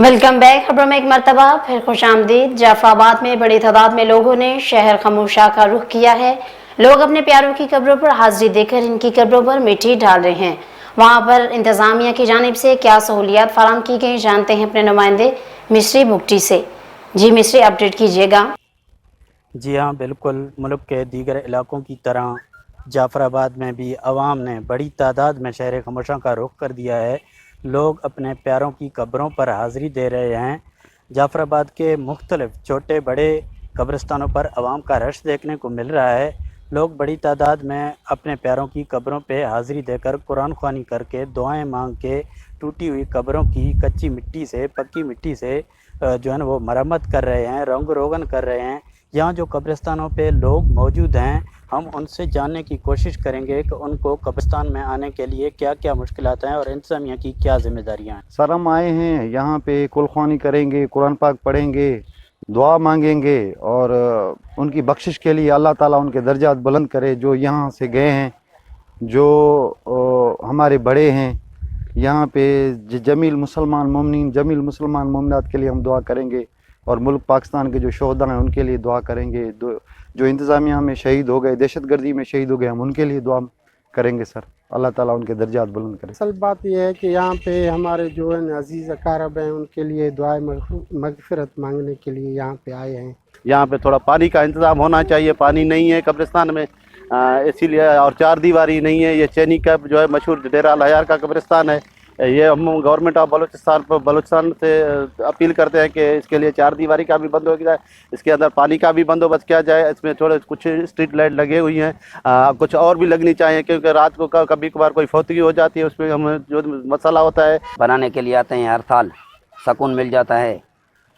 Welcome back. खबरों में एक मरतबा फिर खुश आमदीद। जाफराबाद में बड़ी तादाद में लोगों ने शहर खामोशा का रुख किया है। लोग अपने प्यारों की कब्रों पर हाजिरी देकर इनकी कब्रों पर मिट्टी डाल रहे हैं। वहां पर इंतजामिया की जानिब से क्या सहूलियात फराम की गई, जानते हैं अपने नुमाइंदे मिस्री बुगटी से। जी मिस्री, अपडेट कीजिएगा। जी हाँ, बिल्कुल। मुल्क के दीगर इलाकों की तरह जाफराबाद में भी अवाम ने बड़ी तादाद में शहर खामोशा का रुख कर दिया है। लोग अपने प्यारों की कब्रों पर हाज़िरी दे रहे हैं। जाफराबाद के मुख्तलिफ छोटे बड़े कब्रिस्तानों पर अवाम का रश देखने को मिल रहा है। लोग बड़ी तादाद में अपने प्यारों की कब्रों पे हाज़िरी देकर कुरान ख़्वानी करके दुआएं मांग के टूटी हुई कब्रों की कच्ची मिट्टी से पक्की मिट्टी से जो है ना वो मरम्मत कर रहे हैं, रंग रोगन कर रहे हैं। यहाँ जो कब्रिस्तानों पे लोग मौजूद हैं, हम उनसे जानने की कोशिश करेंगे कि उनको कब्रिस्तान में आने के लिए क्या क्या मुश्किलात हैं और इंतज़ामिया की क्या ज़िम्मेदारियाँ हैं। सर, हम आए हैं यहाँ पे कुलख्वानी करेंगे, कुरान पाक पढ़ेंगे, दुआ मांगेंगे और उनकी बख्शिश के लिए अल्लाह ताला उनके दर्जात बुलंद करे। जो यहाँ से गए हैं, जो हमारे बड़े हैं यहाँ पे, जमील मुसलमान मोमिनीन, जमील मुसलमान मोमिनात के लिए हम दुआ करेंगे और मुल्क पाकिस्तान के जो शोहदा हैं उनके लिए दुआ करेंगे। जो इंतज़ामिया में शहीद हो गए, दहशत गर्दी में शहीद हो गए, हम उनके लिए दुआ करेंगे। सर, अल्लाह ताला उनके दर्जात बुलंद करे। असल बात यह है कि यहाँ पे हमारे जो है अजीज़ अकारब हैं, उनके लिए दुआ मगफिरत मांगने के लिए यहाँ पे आए हैं। यहाँ पे थोड़ा पानी का इंतज़ाम होना चाहिए। पानी नहीं है कब्रिस्तान में, इसीलिए, और चार दीवारी नहीं है। ये चैनी का जो है मशहूर डेरा अल हयार का कब्रिस्तान है। ये हम गवर्नमेंट ऑफ बलूचिस्तान से अपील करते हैं कि इसके लिए चार दीवारी का भी बंद हो जाए, इसके अंदर पानी का भी बंदोबस्त किया जाए। इसमें थोड़े कुछ स्ट्रीट लाइट लगे हुई हैं, कुछ और भी लगनी चाहिए, क्योंकि रात को कभी कभार कोई फौतगी हो जाती है, उसमें हम जो मसला होता है। बनाने के लिए आते हैं, हर साल सुकून मिल जाता है।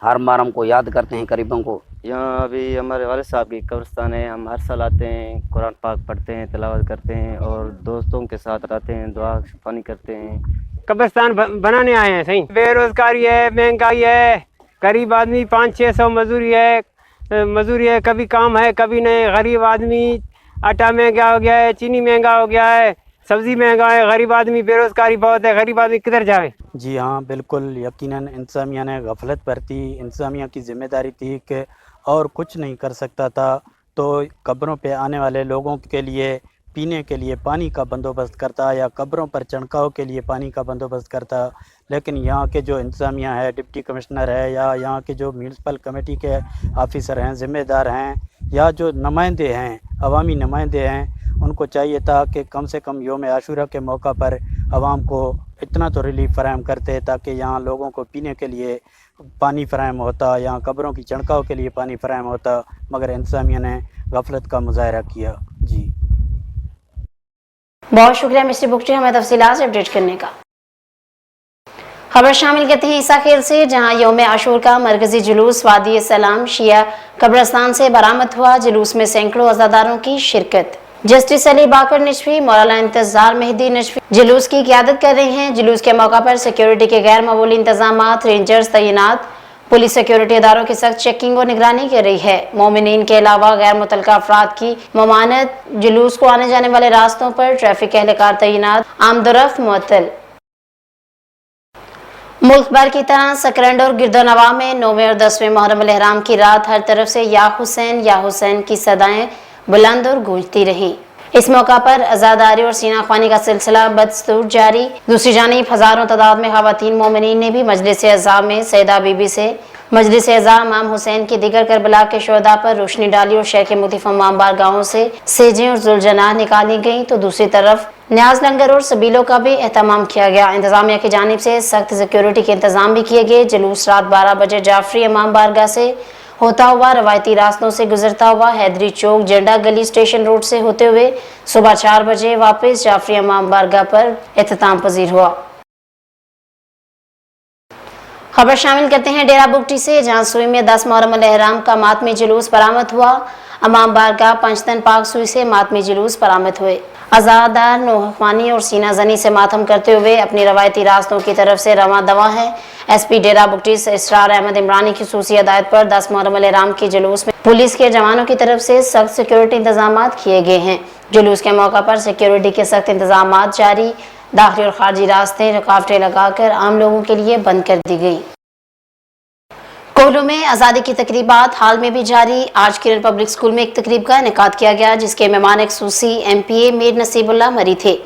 हर बार हमको याद करते हैं करीबों को। यहाँ अभी हमारे वालिद साहब की कब्रिस्तान है। हम हर साल आते हैं, कुरान पाक पढ़ते हैं, तिलावत करते हैं और दोस्तों के साथ रहते हैं, दुआ पानी करते हैं। कब्रिस्तान बनाने आए हैं। सही बेरोजगारी है, महंगाई है, गरीब आदमी 500-600 मजदूरी है, कभी काम है कभी नहीं। गरीब आदमी, आटा महंगा हो गया है, चीनी महंगा हो गया है, सब्जी महंगा है, गरीब आदमी, बेरोजगारी बहुत है, गरीब आदमी किधर जाए। जी हाँ, बिल्कुल। यकीनन इंतज़ामिया ने गफलत बरती। इंतज़ामिया की ज़िम्मेदारी थी कि और कुछ नहीं कर सकता था, तो कब्रों पे आने वाले लोगों के लिए पीने के लिए पानी का बंदोबस्त करता या कब्रों पर चढ़काव के लिए पानी का बंदोबस्त करता। लेकिन यहाँ के जो इंतज़ामिया है, डिप्टी कमिश्नर है या यहाँ के जो म्यूनसिपल कमेटी के ऑफिसर हैं, ज़िम्मेदार हैं, या जो नुमाइंदे हैं, अवामी नुमाइंदे हैं, उनको चाहिए था कि कम से कम यौम आशूरा के मौका पर आवाम को इतना तो रिलीफ फराहम करते ताकि यहाँ लोगों को पीने के लिए पानी फराहम होता, यहाँ कब्रों की चढ़काव के लिए पानी फराहम होता। मगर इंतज़ामिया ने गफलत का मुजाहरा किया। जी बहुत शुक्रिया मिस्टर बुगटी, हमें तफसीलात से अपडेट करने का। खबर शामिल करते हैं ईसा खेल से, जहां यौम आशूर का मरकजी जुलूस वादी सलाम शिया कब्रस्तान से बरामद हुआ। जुलूस में सैकड़ों अज़ादारों की शिरकत। जस्टिस अली बाकर नजफी, मौलाना इंतजार मेहदी नजफी जुलूस की क़यादत कर रहे हैं। जुलूस के मौका पर सिक्योरिटी के गैर मामूली इंतजाम, रेंजर्स तैनात, पुलिस सिक्योरिटी इदारों की सख्त चेकिंग और निगरानी कर रही है। मोमिनीन के अलावा गैर मुतल्लिका अफराद की ममानत। जुलूस को आने जाने वाले रास्तों पर ट्रैफिक एहलकार तैनात, आमदोरफ्त मुअत्तल। मुल्क भर की तरह सकरंड और गिरदोनवा में 9वें और 10वें मुहर्रम अल इहराम की रात हर तरफ से या हुसैन की सदाएं बुलंद और गूंजती रही। इस मौका पर अज़ादारी और सीना ख्वानी का सिलसिला बदस्तूर जारी। दूसरी जानिब हजारों तादाद में ख़वातीन मोमिनीन ने भी मजलिस अज़ा में सैदा बीबी से मजलिस अज़ा इमाम हुसैन की दिगर करबला के शोहदा पर रोशनी डाली और शहर के मुख्तलिफ अम्बार गाँवों से सेजें और जुलजना निकाली गईं, तो दूसरी तरफ न्याज लंगर और सबीलों का भी एहतमाम किया गया। इंतजामिया की जानिब से सख्त सिक्योरिटी के इंतजाम भी किए गए। जुलूस रात 12 बजे जाफरी इमाम बारगाह से होता हुआ रवायती रास्तों से गुजरता हुआ हैदरी चौक, झंडा गली, स्टेशन रोड से होते हुए सुबह 4 बजे वापस जाफरी इमाम बारगाह पर इख्तिताम पजीर हुआ। खबर शामिल करते हैं डेरा बुगटी से, जहां सुई में 10 मुहर्रम अल इहराम का मातमी जुलूस बरामद हुआ। इमाम बारगाह पंचतन पाक सुई से मातमी जुलूस बरामद हुए। अज़ादार नोहफानी और सीना जनी से मातम करते हुए अपनी रवायती रास्तों की तरफ से रवां दवा है। SP डेरा बुगटी इसरार अहमद इमरानी की खुसूसी हिदायत पर 10 मुहर्रम अल इहराम के जुलूस में पुलिस के जवानों की तरफ से सख्त सिक्योरिटी इंतजाम किए गए हैं। जुलूस के मौका पर सिक्योरिटी के सख्त इंतजाम जारी। दाखिली और खारजी रास्ते रुकावटें लगाकर आम लोगों के लिए बंद कर दी गई। कोहलू में आज़ादी की तकरीबात हाल में भी जारी। आज किरण पब्लिक स्कूल में एक तकरीब का इनेकाद किया गया, जिसके मेहमान खुसूसी MPA मीर नसीबुल्लाह मरी थे।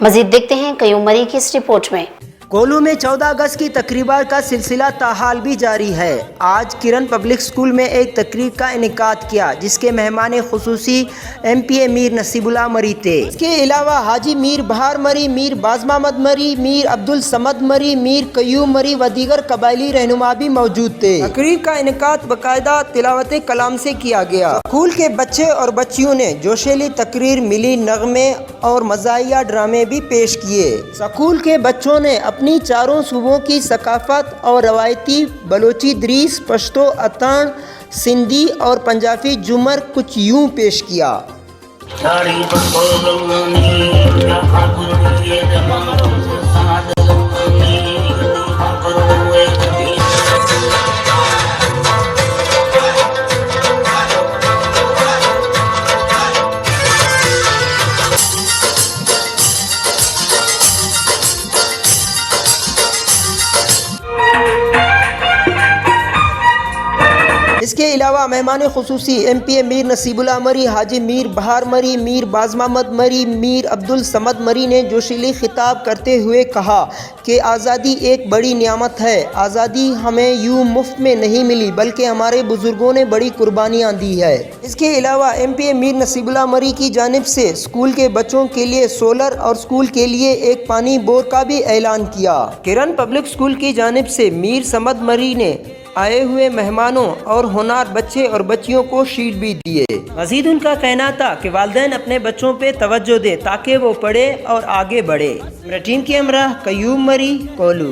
मजीद देखते हैं कयूम मरी की इस रिपोर्ट में। कोहलू में 14 अगस्त की तकरीबात का सिलसिला ताहाल भी जारी है। आज किरण पब्लिक स्कूल में एक तकरीब का इनेकाद किया, जिसके मेहमान खुसूसी MPA मीर नसीबुल्लाह मरी थे। इसके अलावा हाजी मीर बहार मरी, मीर बाज महमद मरी, मीर अब्दुल समद मरी, मीर कयूम मरी व दीगर कबायली रहनुमा भी मौजूद थे। तकरीब का इनेकाद बाकायदा तिलावत कलाम से किया गया। स्कूल के बच्चे और बच्चियों ने जोशीली तकरीर, मिली नगमे और मज़ाहिया ड्रामे भी पेश किए। स्कूल के बच्चों ने अपनी चारों सूबों की सकाफत और रवायती बलोची दरीस, पश्तो, अतान, सिंधी और पंजाबी जुमर कुछ यूं पेश किया। इसके अलावा मेहमान खुसूसी MPA मीर नसीबुल्लाह मरी, हाजी मीर बहार मरी, मीर बाज महमद मरी, मीर अब्दुल समद मरी ने जोशीली खिताब करते हुए कहा कि आज़ादी एक बड़ी नियामत है। आज़ादी हमें यूं मुफ्त में नहीं मिली, बल्कि हमारे बुजुर्गों ने बड़ी कुर्बानियाँ दी है। इसके अलावा MPA मीर नसीबुल्लाह मरी की जानिब से स्कूल के बच्चों के लिए सोलर और स्कूल के लिए एक पानी बोर का भी ऐलान किया। किरण पब्लिक स्कूल की जानिब से मीर समद मरी ने आए हुए मेहमानों और होनार बच्चे और बच्चियों को शीट भी दिए। मजीद उनका कहना था कि वालिदैन अपने बच्चों पे तवज्जो दें ताकि वो पढ़े और आगे बढ़े। टीम के हमरा कयूम मरी, कोहलू।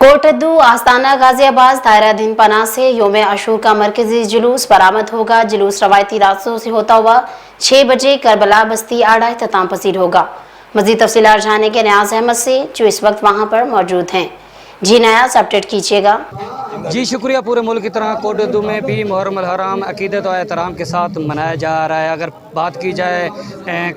कोटद्दू आस्ताना गाजियाबाद दायरा दिन पनाह से योम आशूर का मरकजी जुलूस बरामद होगा। जुलूस रवायती रास्तों से होता हुआ 6 बजे करबला बस्ती आड़ा इख्तिताम पसीर होगा। मजीद तफसीलात जानने के नियाज अहमद से, जो इस वक्त वहाँ पर मौजूद हैं। जी नयाज, अपडेट कीजिएगा। जी शुक्रिया। पूरे मुल्क की तरह कोटद्दू में भी मुहर्रम अल हराम अकीदत और एहतराम के साथ मनाया जा रहा है। अगर बात की जाए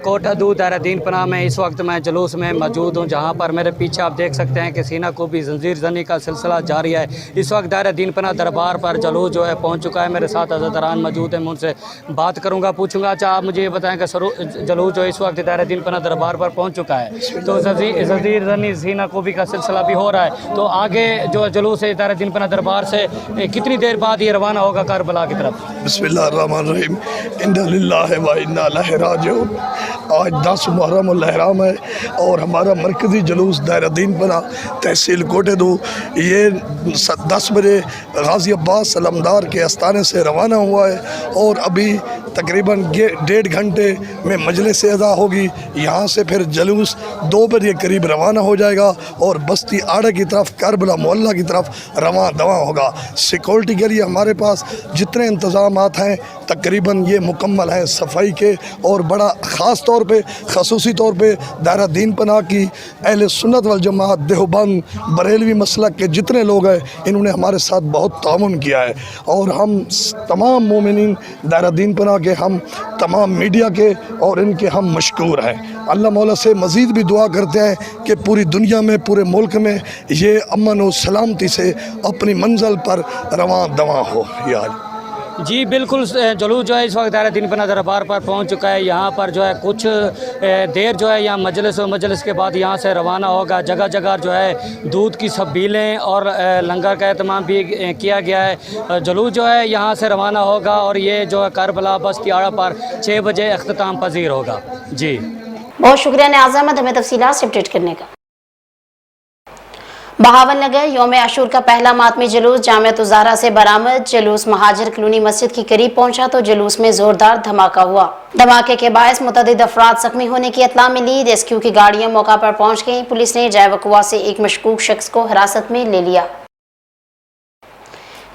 कोटद्दू दायरा दीन पनाह में, इस वक्त मैं जुलूस में मौजूद हूँ, जहाँ पर मेरे पीछे आप देख सकते हैं कि सीना को भी जंजीर जनी का सिलसिला जारी है। इस वक्त दायरा दीन पनाह दरबार पर जुलूस जो है पहुँच चुका है। मेरे साथ अज़ादारान मौजूद हैं, मैं उनसे बात करूँगा, पूछूँगा। अच्छा, आप मुझे ये बताएँ कि जुलूस जो इस वक्त दायरा दीन पनाह दरबार पर पहुँच चुका है, तो जंजीर जनी सीना कोबी का सिलसिला भी हो रहा है, तो आगे जो जुलूस है दायरा दीन पनाह दरबार से कितनी देर बाद ये रवाना होगा करबला की तरफ? बिस्मिल्लाहिर्रहमानिर्रहीम, इन्ना लिल्लाहि व इन्ना इलैहि राजिऊन। आज 10 मुहर्रम अल हराम है और हमारा मरकज़ी जुलूस दायरा दीन पनाह तहसील कोटद्दू ये 10 बजे गाज़ियाबाद सलमदार के आस्थाने से रवाना हुआ है और अभी तकरीबन 1.5 घंटे में मजलिस अदा होगी। यहाँ से फिर जुलूस 2 बजे करीब रवाना हो जाएगा और बस्ती आड़ा की तरफ, करबला मोहल्ला की तरफ रवां दवा होगा। सिक्योरिटी के लिए हमारे पास जितने इंतज़ामात हैं तकरीबन ये मुकम्मल हैं सफाई के, और बड़ा ख़ास तौर पे खसूसी तौर पे दायरा दीन पनाह की अहले सुन्नत वल जमात, देवबंद, बरेलवी मसलक के जितने लोग हैं इन्होंने हमारे साथ बहुत ताउन किया है। और हम तमाम मोमिनीन दायरा दीन पनाह के, हम तमाम मीडिया के और इनके हम मशकूर हैं। अल्लाह मौला से मज़ीद भी दुआ करते हैं कि पूरी दुनिया में, पूरे मुल्क में ये अमन और सलामती से अपनी मंजिल पर रवां दवा हो। यार जी बिल्कुल, जुलूस जो है इस वक्त दायरा दीन पनाह दरबार पर पहुंच चुका है। यहाँ पर जो है कुछ देर जो है यहाँ मजलिस के बाद यहाँ से रवाना होगा। जगह जगह जो है दूध की छबीलें और लंगर का एहतमाम भी किया गया है। जुलूस जो है यहाँ से रवाना होगा और ये जो है करबला बस्ती आड़ा पर 6 बजे अख्तिताम पजीर होगा। जी बहुत शुक्रिया नियाज़ अहमद हमें तफसीलात से अपडेट करने का। बहावल नगर योम आशूर का पहला मातमी जुलूस जामियत उज़ारा से बरामद। जुलूस महाजर कॉलोनी मस्जिद के करीब पहुंचा तो जुलूस में जोरदार धमाका हुआ। धमाके के बायस मुतअद्दिद अफराद जख्मी होने की इत्तला मिली। रेस्क्यू की गाड़ियां मौका पर पहुंच गईं। पुलिस ने जैवकुआ से एक मशकूक शख्स को हिरासत में ले लिया।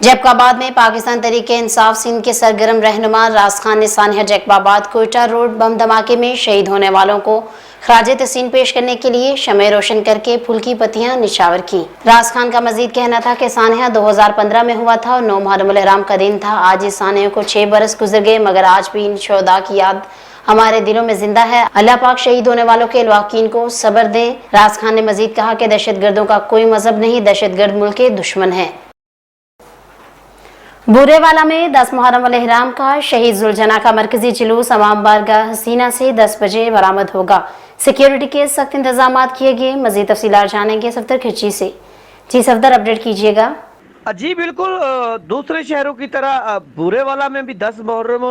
जैकबाबाद में पाकिस्तान तहरीक इंसाफ सिंध के सरगर्म रहनुमा राज खान ने सानिया जैकबाबाद कोयटा रोड बम धमाके में शहीद होने वालों को खराजे तहसीन पेश करने के लिए शमे रोशन करके फूल की पत्तियां निछावर की। राज खान का मजीद कहना था कि सानिया 2015 में हुआ था और 9 मुहर्रम अल हराम का दिन था। आज इस सानिया को 6 बरस गुजर गए, मगर आज भी इन शोहदा की याद हमारे दिलों में जिंदा है। अल्लाह पाक शहीद होने वालों के लवाकिन को सब्र दे। राज खान ने मजीद कहा कि दहशत गर्दों का कोई मजहब नहीं, दहशत गर्द मुल्क के दुश्मन है। बूरेवाला में 10 मुहर्रम अल इहराम का शहीद जुलझना का मरकजी जुलूस अवाम बारगाह हसीना से 10 बजे बरामद होगा। सिक्योरिटी के सख्त इंतजाम किए गए। मजीद तफसीलात जानेंगे सफदर खिची से। जी सफदर, अपडेट कीजिएगा। जी बिल्कुल, दूसरे शहरों की तरह बूरेवाला में भी 10 मुहर्रम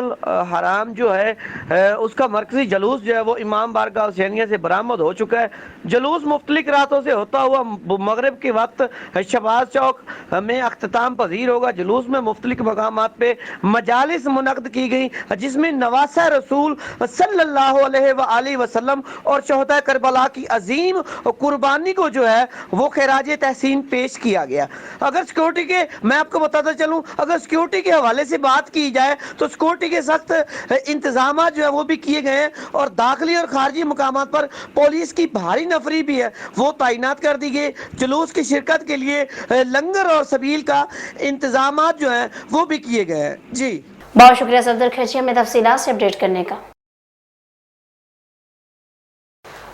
हराम जो है उसका मरकजी जलूस जो है वो इमाम बारगाह हुसैनिया से बरामद हो चुका है। जलूस मुख्तलिफ रातों से होता हुआ मगरिब के वक्त शहबाज चौक में अख्ताम पजीर होगा। जलूस में मुख्तलिफ मकामात पे मजालिस मुनक़द की गई, जिसमें नवासा रसूल सल्लल्लाहु अलैहि वसल्लम और शहदा करबला की अजीम कुर्बानी को जो है वो खिराज तहसीन पेश किया गया। अगर सिक्योरिटी के मैं आपको बताता चलूं, अगर सिक्योरिटी के हवाले से बात की जाए तो सिक्योरिटी के सख्त इंतजाम जो है वो भी किए गए हैं और दाखिली और खारजी मुकामात पर पुलिस की भारी नफरी भी है वो तैनात कर दी गई। जुलूस की शिरकत के लिए लंगर और सबील का इंतजाम जो है वो भी किए गए हैं। जी बहुत शुक्रिया सफदर खिची में तफसीलात से अपडेट करने का।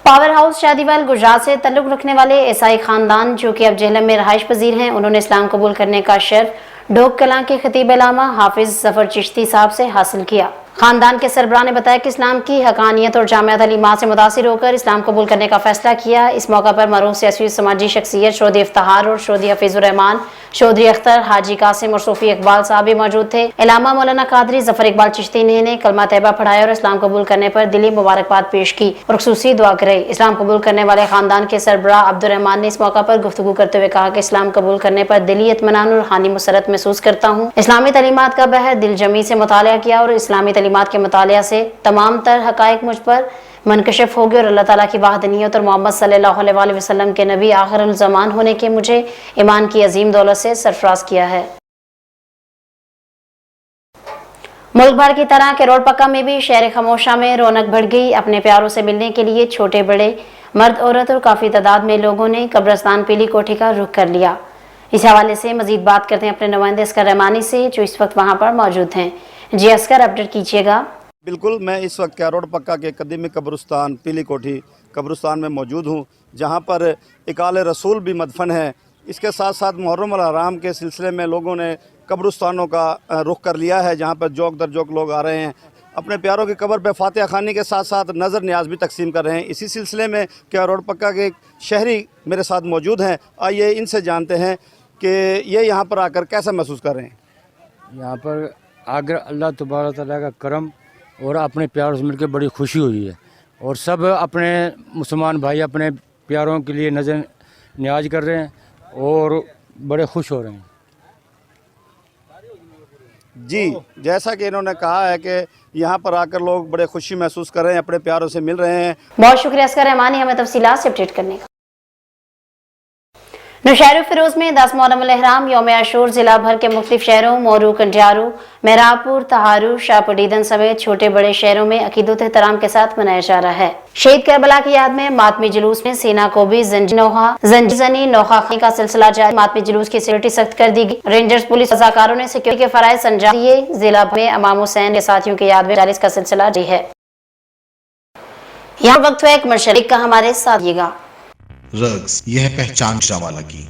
पावर हाउस शादीवाल गुजरात से तल्लुक रखने वाले ईसाई खानदान जो कि अब जेहलम में रहाइश पजीर हैं, उन्होंने इस्लाम कबूल करने का शर्फ ढोक कलां के खतीब इलामा हाफिज जफर चिश्ती साहब से हासिल किया। खानदान के सरबराह ने बताया कि इस्लाम की हकानियत और जामिया तालीमात से मुतासिर होकर इस्लाम कबूल करने का फैसला किया। इस मौका पर मरूफ सियासी समाजी शख्सियत चौधरी इफ्तार और चौधरी हफीजुर रहमान, चौधरी अख्तर, हाजी कासिम और सूफी इकबाल साहब भी मौजूद थे। इलामा मौलाना कादरी जफर इकबाल चिश्ती ने कलमा तैयबा पढ़ाया और इस्लाम कबूल करने पर दिली मुबारकबाद पेश की और खुसूसी दुआ कराई। इस्लाम कबूल करने वाले खानदान के सरबराह अब्दुल रहमान ने इस मौका पर गुफ्तगू करते हुए कहा कि इस्लाम कबूल करने पर दिली इत्मीनान और रूहानी मुसरत महसूस करता हूँ। इस्लामी तालीमात का बहर दिल जमी से मुतालिया किया और इस्लामी तालीमात के मुतालिया से तमाम तर हकायक मुझ पर मनकशफ हो गए और अल्लाह ताला की वाहदनियत और मोहम्मद सल्लल्लाहु अलैहि वसल्लम के नबी आखिरुल ज़मान होने के मुझे ईमान की अजीम दौलत से सरफराज किया है। मुल्क भर की तरह केरोड़ पक्का में भी शहर खमोशा में रौनक बढ़ गई। अपने प्यारों से मिलने के लिए छोटे बड़े, मर्द औरत और काफ़ी तादाद में लोगों ने कब्रिस्तान पीली कोठी का रुख कर लिया। इस हवाले से मजीद बात करते हैं अपने नुमाइंदे अस्कर रहमानी से जो इस वक्त वहाँ पर मौजूद हैं। जी अस्कर, अपडेट कीजिएगा। बिल्कुल, मैं इस वक्त केरोड़ पक्का के कदीमी कब्रिस्तान पीली कोठी कब्रिस्तान में मौजूद हूँ, जहाँ पर इकाल रसूल भी मदफन है। इसके साथ साथ मुहर्रम अल हराम के सिलसिले में लोगों ने कब्रिस्तानों का रुख कर लिया है, जहाँ पर जोक दर जोक लोग आ रहे हैं, अपने प्यारों की कब्र पर फातिहा खानी के साथ साथ नज़र न्याज भी तकसीम कर रहे हैं। इसी सिलसिले में केरोड़ पक्का के शहरी मेरे साथ मौजूद हैं। आइए इनसे जानते हैं कि ये यहाँ पर आकर कैसा महसूस कर रहे हैं। यहाँ पर आकर अल्लाह तबारक तआला का करम और अपने प्यारों से मिलकर बड़ी खुशी हुई है और सब अपने मुसलमान भाई अपने प्यारों के लिए नज़र न्याज कर रहे हैं और बड़े खुश हो रहे हैं। जी, जैसा कि इन्होंने कहा है कि यहाँ पर आकर लोग बड़े खुशी महसूस कर रहे हैं, अपने प्यारों से मिल रहे हैं। बहुत शुक्रिया अस्कर रहमानी हमें तफसीलात से अपडेट करने का। नौशहर फिरोज में 10 मुहर्रम अल इहराम यौम आशूर जिला भर के मुख्तलिफ शहरों मोरू, कंडियारू, मेहरापुर, तहारू, शाहपुरीदन समेत छोटे बड़े शहरों में अकीदत एहतराम के साथ मनाया जा रहा है। शहीद करबला की याद में मातमी जुलूस में सीना को भी जंजीजनी नोखा का सिलसिला जारी। मातमी जुलूस की सिक्योरिटी सख्त कर दी गई। रेंजर्स पुलिस रजाकारों ने सिक्योरिटी के फराइज अंजाम दिए। जिला भर में इमाम हुसैन के साथियों की याद में जालिस का सिलसिला जारी है। यहाँ वक्त है एक मशरिक का, हमारे साथ येगा। रग्स, यह पहचान जमाला की।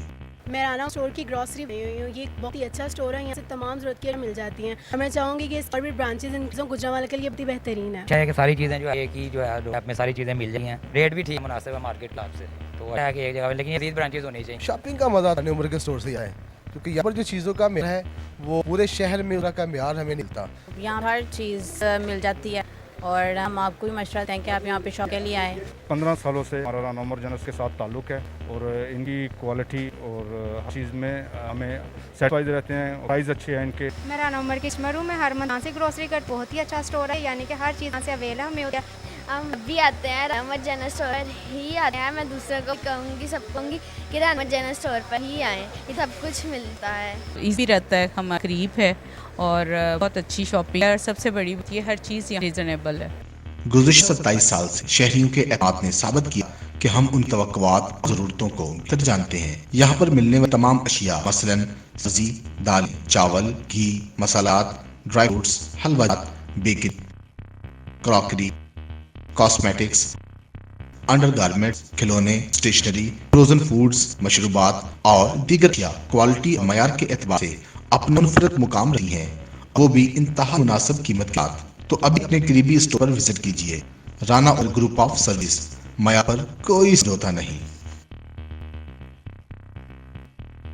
मैं राना स्टोर की ग्रॉसरी हुई हूँ। ये एक बहुत ही अच्छा स्टोर है, यहाँ से तमाम जरूरत की मिल जाती हैं और मैं चाहूँगी कि इस और भी ब्रांचेज इन गुजरांवाला के लिए बहुत ही बेहतरीन है। है कि सारी चीज़ें जो है कि जो है में सारी चीज़ें मिल जाती हैं, रेट भी ठीक मुनासिब है मार्केट क्लास से, तो है कि एक जगह, लेकिन ये 30 ब्रांचेज होनी चाहिए। शॉपिंग का मज़ा अपने उम्र के स्टोर से आए क्योंकि यहाँ पर जो चीज़ों का मेरा है वो पूरे शहर में का म्यार हमें मिलता। यहाँ हर चीज़ मिल जाती है और हम आपको भी मशवरा दें कि आप यहाँ पे शॉप के लिए आएँ। 15 सालों से हमारा राना उमर जनस के साथ ताल्लुक़ है और इनकी क्वालिटी और हर चीज़ में हमें सेटिस्फाइड रहते हैं। प्राइस अच्छे हैं इनके। मैं राना उमर के स्मरू में हर मंथ से ग्रोसरी का बहुत ही अच्छा स्टोर है, यानी कि हर चीज़ यहाँ से अवेलेबल हमें होता है। हम भी आते हैं राना जनरल स्टोर ही आते हैं। मैं दूसरों को कहूँगी, सब कहूँगी कि राना जनरल स्टोर पर ही आएँ, ये सब कुछ मिलता है। ईजी रहता है, हम करीब है और बहुत अच्छी शॉपिंग है और सबसे बड़ी ये हर चीज़ यहाँ रीज़नेबल है। गुज़िश्ता 27 साल से शहरियों के एतमाद ने साबित किया कि हम उन तवक्कुआत और ज़रूरतों को बेहतर जानते हैं। यहाँ पर मिलने वाली तमाम अशिया मसलन सब्जी, दाल, चावल, घी, मसालात, ड्राई फ्रूट्स, हलवा, बेकरी, क्रॉकरी, कॉस्मेटिक्स, अंडरगारमेंट्स, खिलौने, स्टेशनरी, फ्रोजन फूड्स, मशरूबात और दीगर क्वालिटी और मयार के एतबार से अपना मुनफरद मुकाम रही हैं, वो भी इंतहा मुनासिब कीमत के साथ। तो अभी अपने करीबी स्टोर पर विजिट कीजिए। राना और ग्रुप ऑफ सर्विस, माया पर कोई समझौता नहीं।